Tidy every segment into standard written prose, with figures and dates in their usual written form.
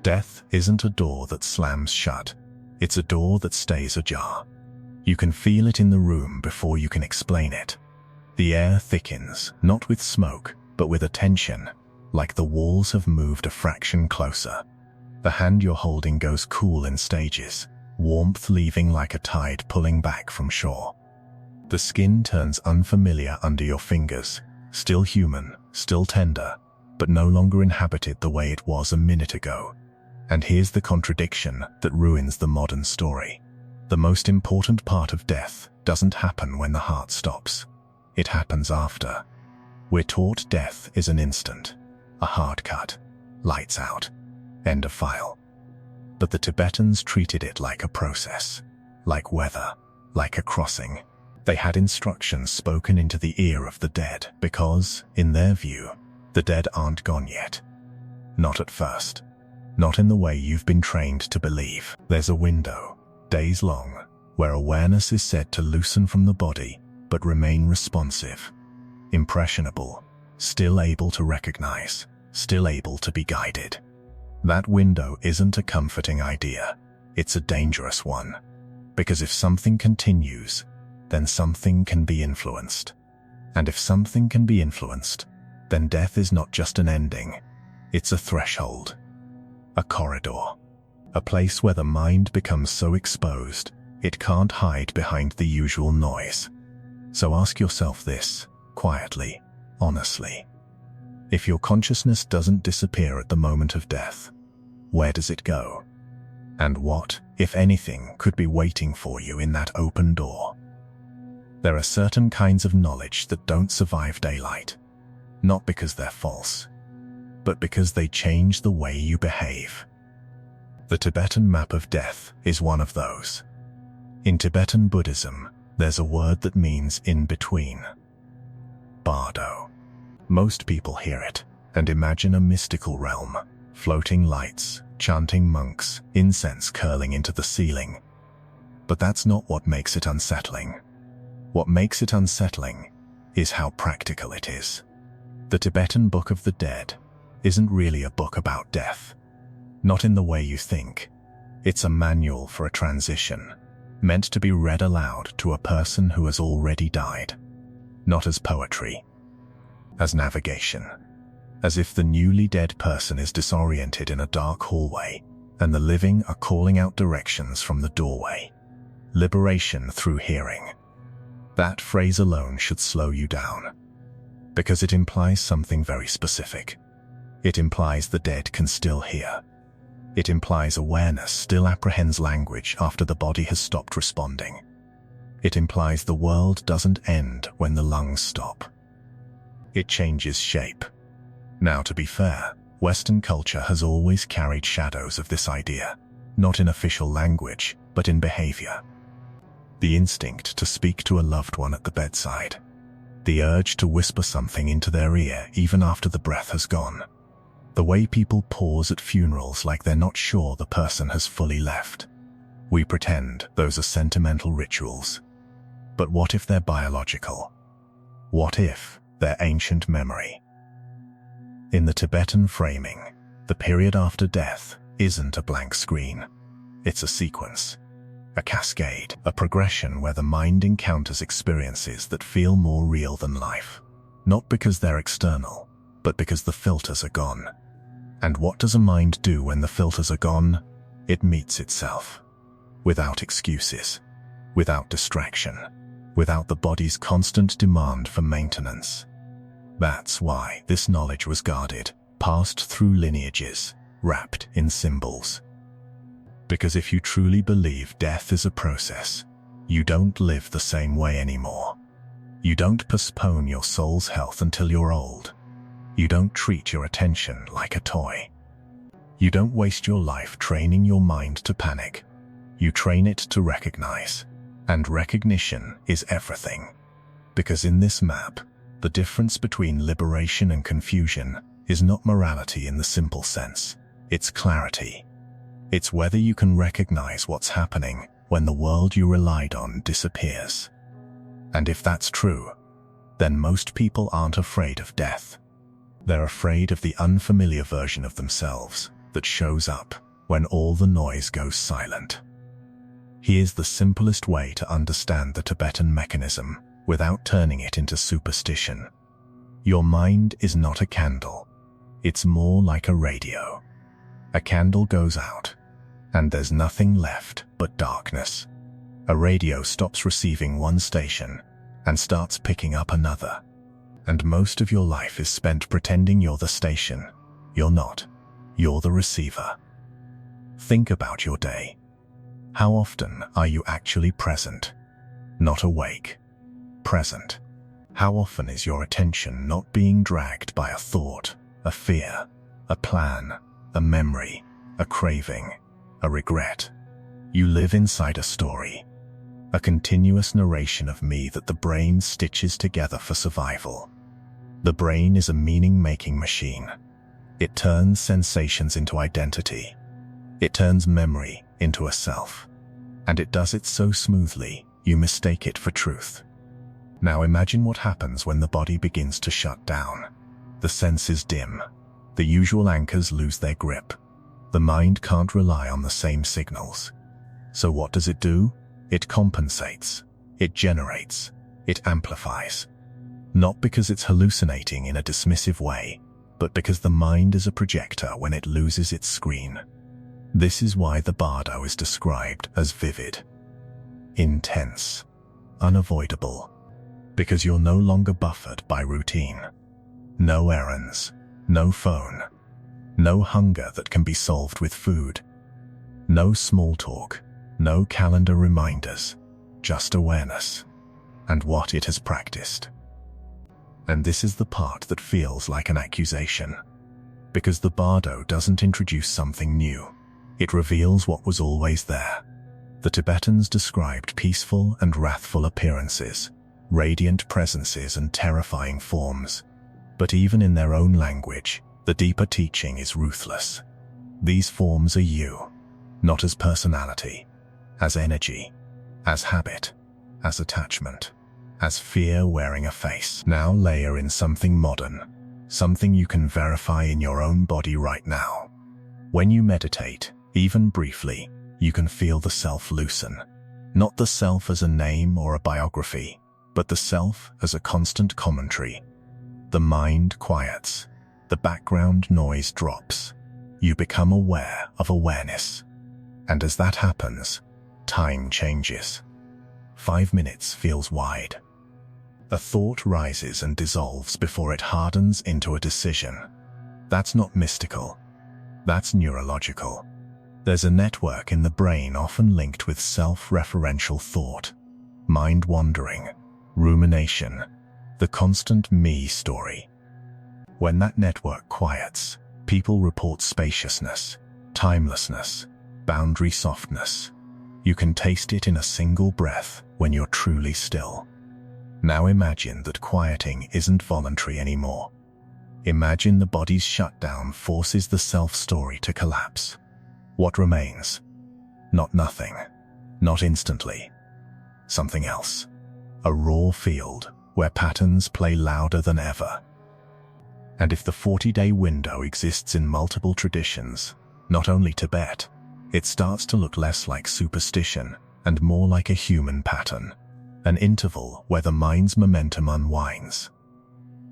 Death isn't a door that slams shut. It's a door that stays ajar. You can feel it in the room before you can explain it. The air thickens, not with smoke, but with a tension, like the walls have moved a fraction closer. The hand you're holding goes cool in stages, warmth leaving like a tide pulling back from shore. The skin turns unfamiliar under your fingers, still human, still tender, but no longer inhabited the way it was a minute ago. And here's the contradiction that ruins the modern story. The most important part of death doesn't happen when the heart stops. It happens after. We're taught death is an instant, a hard cut, lights out, end of file. But the Tibetans treated it like a process, like weather, like a crossing. They had instructions spoken into the ear of the dead because, in their view, the dead aren't gone yet. Not at first. Not in the way you've been trained to believe. There's a window, days long, where awareness is said to loosen from the body but remain responsive, impressionable, still able to recognize, still able to be guided. That window isn't a comforting idea, it's a dangerous one, because if something continues, then something can be influenced. And if something can be influenced, then death is not just an ending, it's a threshold, a corridor, a place where the mind becomes so exposed it can't hide behind the usual noise. So ask yourself this, quietly, honestly. If your consciousness doesn't disappear at the moment of death, where does it go? And what, if anything, could be waiting for you in that open door? There are certain kinds of knowledge that don't survive daylight, not because they're false, but because they change the way you behave. The Tibetan map of death is one of those. In Tibetan Buddhism, there's a word that means in between. Bardo. Most people hear it and imagine a mystical realm, floating lights, chanting monks, incense curling into the ceiling. But that's not what makes it unsettling. What makes it unsettling is how practical it is. The Tibetan Book of the Dead isn't really a book about death. Not in the way you think. It's a manual for a transition, meant to be read aloud to a person who has already died. Not as poetry, as navigation. As if the newly dead person is disoriented in a dark hallway, and the living are calling out directions from the doorway. Liberation through hearing. That phrase alone should slow you down, because it implies something very specific. It implies the dead can still hear. It implies awareness still apprehends language after the body has stopped responding. It implies the world doesn't end when the lungs stop. It changes shape. Now, to be fair, Western culture has always carried shadows of this idea, not in official language, but in behavior. The instinct to speak to a loved one at the bedside. The urge to whisper something into their ear even after the breath has gone. The way people pause at funerals like they're not sure the person has fully left. We pretend those are sentimental rituals. But what if they're biological? What if they're ancient memory? In the Tibetan framing, the period after death isn't a blank screen. It's a sequence, a cascade, a progression where the mind encounters experiences that feel more real than life. Not because they're external, but because the filters are gone. And what does a mind do when the filters are gone? It meets itself. Without excuses, without distraction, without the body's constant demand for maintenance. That's why this knowledge was guarded, passed through lineages, wrapped in symbols. Because if you truly believe death is a process, you don't live the same way anymore. You don't postpone your soul's health until you're old. You don't treat your attention like a toy. You don't waste your life training your mind to panic. You train it to recognize. And recognition is everything. Because in this map, the difference between liberation and confusion is not morality in the simple sense. It's clarity. It's whether you can recognize what's happening when the world you relied on disappears. And if that's true, then most people aren't afraid of death. They're afraid of the unfamiliar version of themselves that shows up when all the noise goes silent. Here's the simplest way to understand the Tibetan mechanism without turning it into superstition. Your mind is not a candle. It's more like a radio. A candle goes out, and there's nothing left but darkness. A radio stops receiving one station and starts picking up another. And most of your life is spent pretending you're the station. You're not. You're the receiver. Think about your day. How often are you actually present? Not awake. Present. How often is your attention not being dragged by a thought, a fear, a plan, a memory, a craving, a regret? You live inside a story, a continuous narration of me that the brain stitches together for survival. The brain is a meaning-making machine. It turns sensations into identity. It turns memory into a self. And it does it so smoothly, you mistake it for truth. Now imagine what happens when the body begins to shut down. The senses dim. The usual anchors lose their grip. The mind can't rely on the same signals. So what does it do? It compensates. It generates. It amplifies. Not because it's hallucinating in a dismissive way, but because the mind is a projector when it loses its screen. This is why the Bardo is described as vivid, intense, unavoidable, because you're no longer buffered by routine. No errands, no phone, no hunger that can be solved with food, no small talk, no calendar reminders, just awareness, and what it has practiced. And this is the part that feels like an accusation, because the Bardo doesn't introduce something new. It reveals what was always there. The Tibetans described peaceful and wrathful appearances, radiant presences and terrifying forms. But even in their own language, the deeper teaching is ruthless. These forms are you, not as personality, as energy, as habit, as attachment, as fear wearing a face. Now layer in something modern, something you can verify in your own body right now. When you meditate, even briefly, you can feel the self loosen. Not the self as a name or a biography, but the self as a constant commentary. The mind quiets. The background noise drops. You become aware of awareness. And as that happens, time changes. 5 minutes feels wide. A thought rises and dissolves before it hardens into a decision. That's not mystical. That's neurological. There's a network in the brain often linked with self-referential thought, mind wandering, rumination, the constant me story. When that network quiets, people report spaciousness, timelessness, boundary softness. You can taste it in a single breath when you're truly still. Now imagine that quieting isn't voluntary anymore. Imagine the body's shutdown forces the self-story to collapse. What remains? Not nothing. Not instantly. Something else. A raw field where patterns play louder than ever. And if the 40-day window exists in multiple traditions, not only Tibet, it starts to look less like superstition and more like a human pattern. An interval where the mind's momentum unwinds.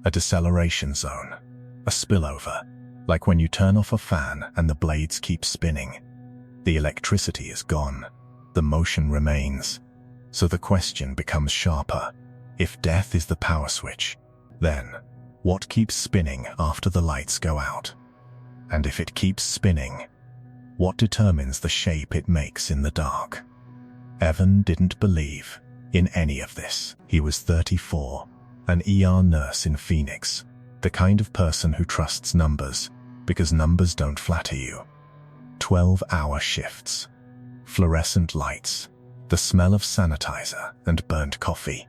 A deceleration zone. A spillover. Like when you turn off a fan and the blades keep spinning. The electricity is gone. The motion remains. So the question becomes sharper. If death is the power switch, then what keeps spinning after the lights go out? And if it keeps spinning, what determines the shape it makes in the dark? Evan didn't believe in any of this. He was 34, an ER nurse in Phoenix, the kind of person who trusts numbers because numbers don't flatter you. 12-hour shifts, fluorescent lights, the smell of sanitizer and burnt coffee.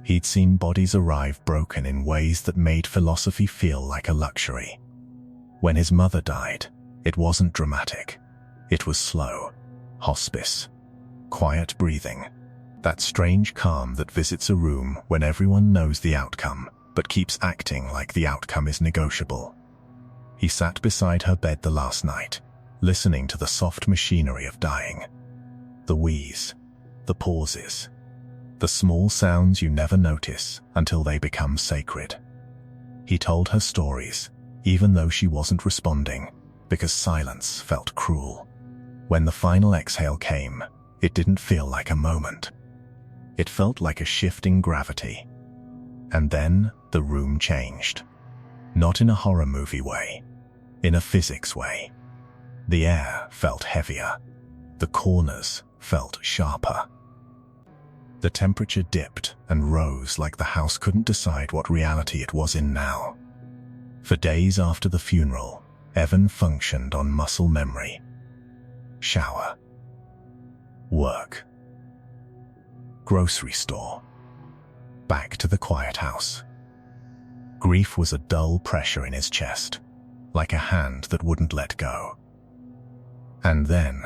He'd seen bodies arrive broken in ways that made philosophy feel like a luxury. When his mother died, it wasn't dramatic. It was slow, hospice, quiet breathing, that strange calm that visits a room when everyone knows the outcome but keeps acting like the outcome is negotiable. He sat beside her bed the last night, listening to the soft machinery of dying. The wheeze, the pauses, the small sounds you never notice until they become sacred. He told her stories, even though she wasn't responding, because silence felt cruel. When the final exhale came, it didn't feel like a moment. It felt like a shift in gravity. And then the room changed. Not in a horror movie way, in a physics way. The air felt heavier. The corners felt sharper. The temperature dipped and rose like the house couldn't decide what reality it was in now. For days after the funeral, Evan functioned on muscle memory. Shower. Work. Grocery store. Back to the quiet house. Grief was a dull pressure in his chest, like a hand that wouldn't let go. And then,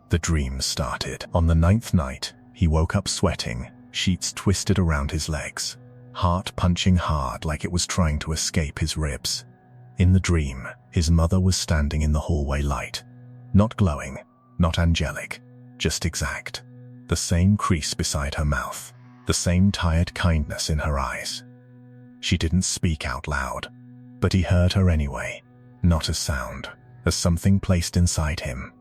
the dreams started. On the 9th night, he woke up sweating, sheets twisted around his legs, heart punching hard like it was trying to escape his ribs. In the dream, his mother was standing in the hallway light. Not glowing, not angelic, just exact. The same crease beside her mouth, the same tired kindness in her eyes. She didn't speak out loud, but he heard her anyway, not as sound, as something placed inside him.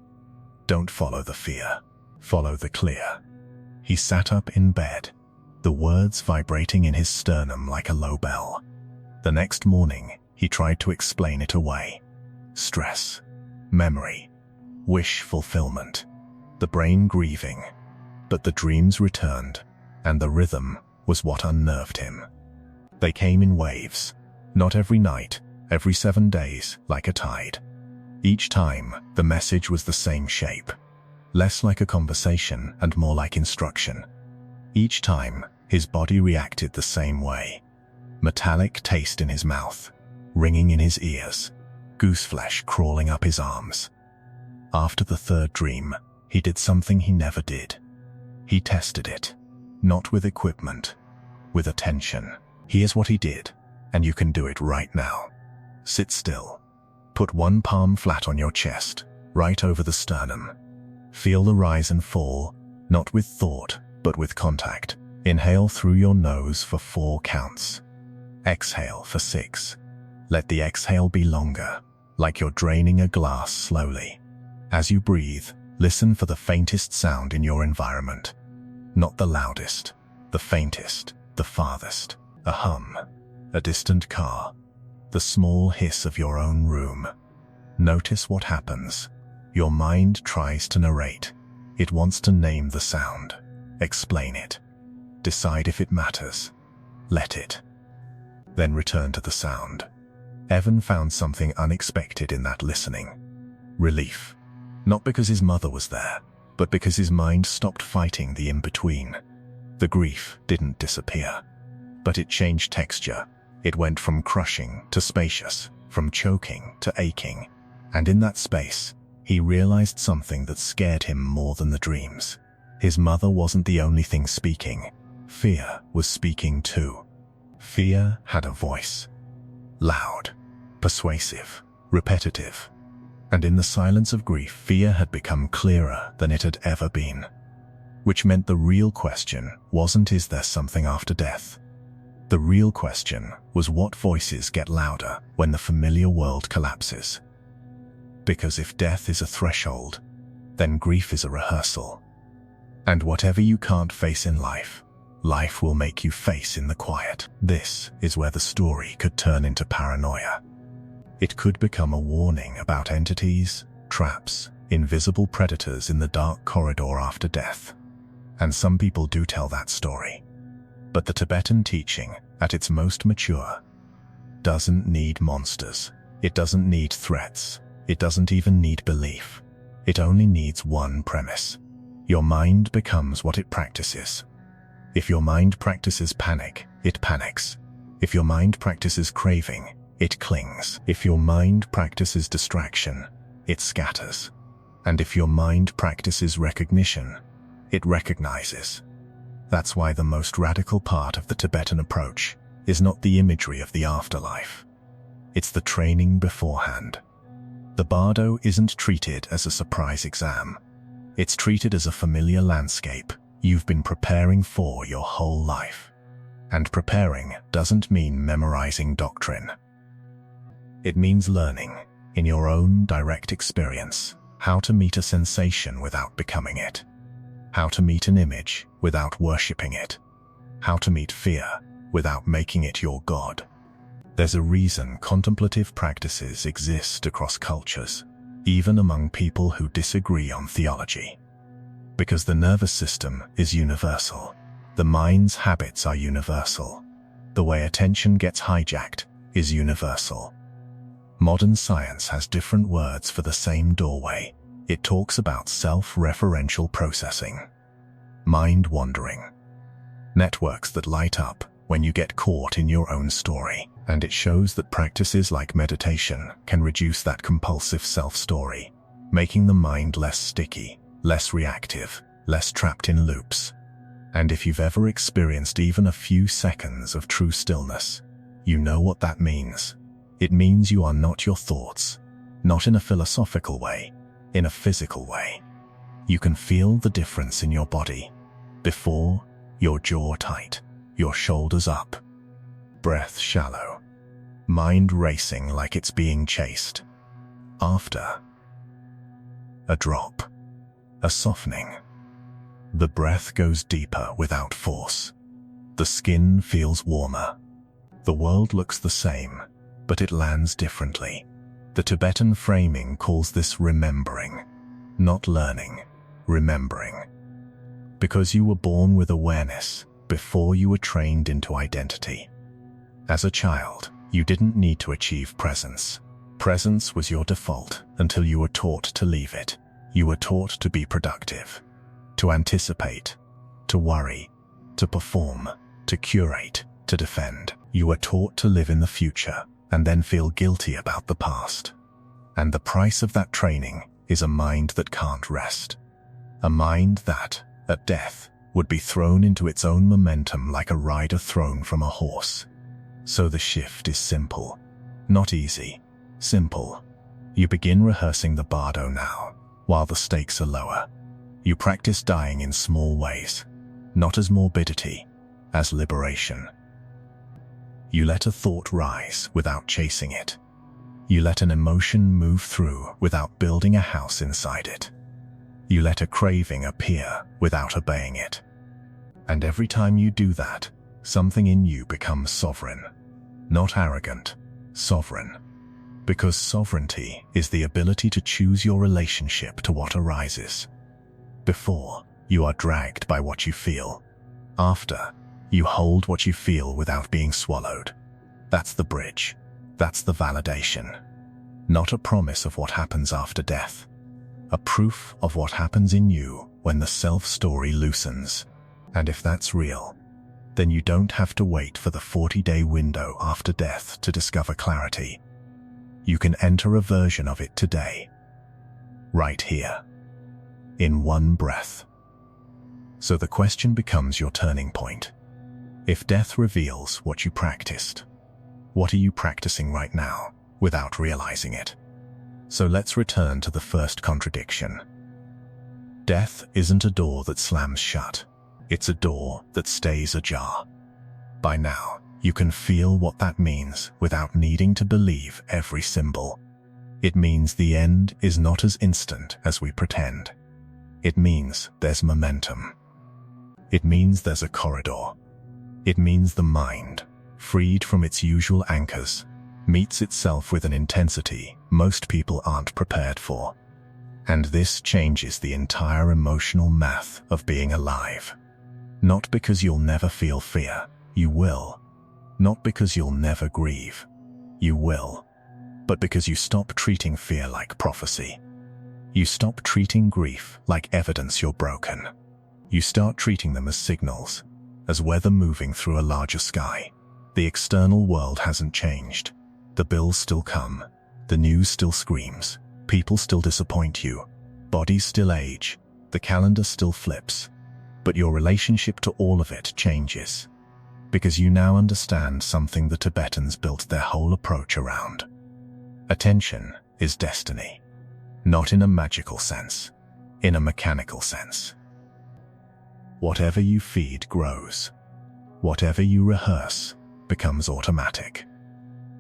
Don't follow the fear, follow the clear. He sat up in bed, the words vibrating in his sternum like a low bell. The next morning, he tried to explain it away. Stress, memory, wish fulfillment, the brain grieving. But the dreams returned, and the rhythm was what unnerved him. They came in waves, not every night, every 7 days, like a tide. Each time, the message was the same shape, less like a conversation and more like instruction. Each time, his body reacted the same way. Metallic taste in his mouth, ringing in his ears, gooseflesh crawling up his arms. After the 3rd dream, he did something he never did. He tested it, not with equipment, with attention. Here's what he did, and you can do it right now. Sit still. Put one palm flat on your chest, right over the sternum. Feel the rise and fall, not with thought, but with contact. Inhale through your nose for 4 counts. Exhale for 6. Let the exhale be longer, like you're draining a glass slowly. As you breathe, listen for the faintest sound in your environment. Not the loudest, the faintest, the farthest. A hum, a distant car, the small hiss of your own room. Notice what happens. Your mind tries to narrate. It wants to name the sound, explain it, decide if it matters. Let it. Then return to the sound. Evan found something unexpected in that listening. Relief. Not because his mother was there, but because his mind stopped fighting the in-between. The grief didn't disappear, but it changed texture. It went from crushing to spacious, from choking to aching. And in that space, he realized something that scared him more than the dreams. His mother wasn't the only thing speaking. Fear was speaking too. Fear had a voice. Loud, persuasive, repetitive. And in the silence of grief, fear had become clearer than it had ever been. Which meant the real question wasn't, is there something after death? The real question was, what voices get louder when the familiar world collapses? Because if death is a threshold, then grief is a rehearsal. And whatever you can't face in life, life will make you face in the quiet. This is where the story could turn into paranoia. It could become a warning about entities, traps, invisible predators in the dark corridor after death. And some people do tell that story. But the Tibetan teaching, at its most mature, doesn't need monsters. It doesn't need threats. It doesn't even need belief. It only needs one premise. Your mind becomes what it practices. If your mind practices panic, it panics. If your mind practices craving, it clings. If your mind practices distraction, it scatters. And if your mind practices recognition, it recognizes. That's why the most radical part of the Tibetan approach is not the imagery of the afterlife. It's the training beforehand. The Bardo isn't treated as a surprise exam. It's treated as a familiar landscape you've been preparing for your whole life. And preparing doesn't mean memorizing doctrine. It means learning, in your own direct experience, how to meet a sensation without becoming it, how to meet an image without worshipping it, how to meet fear without making it your god. There's a reason contemplative practices exist across cultures, even among people who disagree on theology. Because the nervous system is universal. The mind's habits are universal. The way attention gets hijacked is universal. Modern science has different words for the same doorway. It talks about self-referential processing, mind wandering, networks that light up when you get caught in your own story. And it shows that practices like meditation can reduce that compulsive self-story, making the mind less sticky, less reactive, less trapped in loops. And if you've ever experienced even a few seconds of true stillness, you know what that means. It means you are not your thoughts, not in a philosophical way, in a physical way. You can feel the difference in your body. Before, your jaw tight, your shoulders up, breath shallow, mind racing like it's being chased. After, a drop, a softening. The breath goes deeper without force. The skin feels warmer. The world looks the same, but it lands differently. The Tibetan framing calls this remembering, not learning, remembering. Because you were born with awareness before you were trained into identity. As a child, you didn't need to achieve presence. Presence was your default until you were taught to leave it. You were taught to be productive, to anticipate, to worry, to perform, to curate, to defend. You were taught to live in the future and then feel guilty about the past. And the price of that training is a mind that can't rest. A mind that, at death, would be thrown into its own momentum like a rider thrown from a horse. So the shift is simple. Not easy. Simple. You begin rehearsing the Bardo now, while the stakes are lower. You practice dying in small ways, not as morbidity, as liberation. You let a thought rise without chasing it. You let an emotion move through without building a house inside it. You let a craving appear without obeying it. And every time you do that, something in you becomes sovereign. Not arrogant, sovereign. Because sovereignty is the ability to choose your relationship to what arises. Before, you are dragged by what you feel. After, you hold what you feel without being swallowed. That's the bridge. That's the validation. Not a promise of what happens after death. A proof of what happens in you when the self-story loosens. And if that's real, then you don't have to wait for the 40-day window after death to discover clarity. You can enter a version of it today. Right here. In one breath. So the question becomes your turning point. If death reveals what you practiced, what are you practicing right now without realizing it? So let's return to the first contradiction. Death isn't a door that slams shut. It's a door that stays ajar. By now, you can feel what that means without needing to believe every symbol. It means the end is not as instant as we pretend. It means there's momentum. It means there's a corridor. It means the mind, freed from its usual anchors, meets itself with an intensity most people aren't prepared for. And this changes the entire emotional math of being alive. Not because you'll never feel fear, you will. Not because you'll never grieve, you will. But because you stop treating fear like prophecy. You stop treating grief like evidence you're broken. You start treating them as signals, as weather moving through a larger sky. The external world hasn't changed. The bills still come. The news still screams. People still disappoint you. Bodies still age. The calendar still flips. But your relationship to all of it changes. Because you now understand something the Tibetans built their whole approach around. Attention is destiny. Not in a magical sense, in a mechanical sense. Whatever you feed grows. Whatever you rehearse becomes automatic.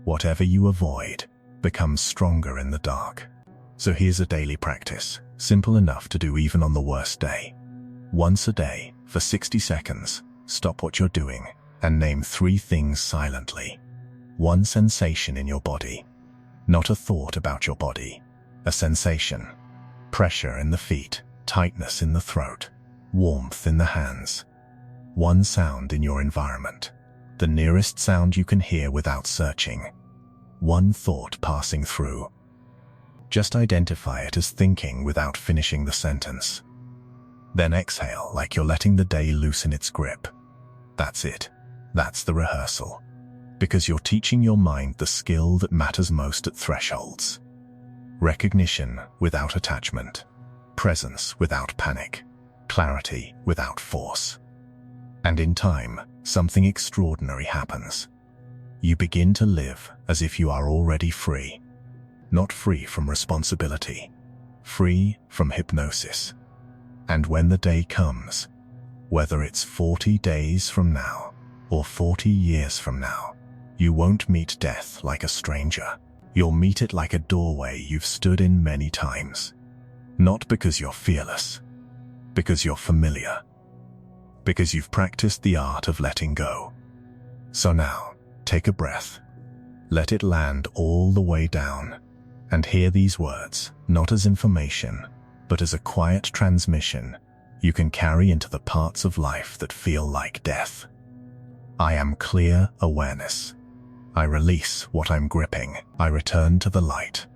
Whatever you avoid becomes stronger in the dark. So here's a daily practice, simple enough to do even on the worst day. Once a day, for 60 seconds, stop what you're doing and name 3 things silently. One sensation in your body. Not a thought about your body. A sensation. Pressure in the feet, tightness in the throat, warmth in the hands. One sound in your environment. The nearest sound you can hear without searching. One thought passing through. Just identify it as thinking without finishing the sentence. Then exhale like you're letting the day loosen its grip. That's it. That's the rehearsal. Because you're teaching your mind the skill that matters most at thresholds. Recognition without attachment. Presence without panic. Clarity without force. And in time, something extraordinary happens. You begin to live as if you are already free. Not free from responsibility. Free from hypnosis. And when the day comes, whether it's 40 days from now or 40 years from now, you won't meet death like a stranger. You'll meet it like a doorway you've stood in many times. Not because you're fearless, because you're familiar. Because you've practiced the art of letting go. So now, take a breath. Let it land all the way down. And hear these words, not as information, but as a quiet transmission you can carry into the parts of life that feel like death. I am clear awareness. I release what I'm gripping. I return to the light.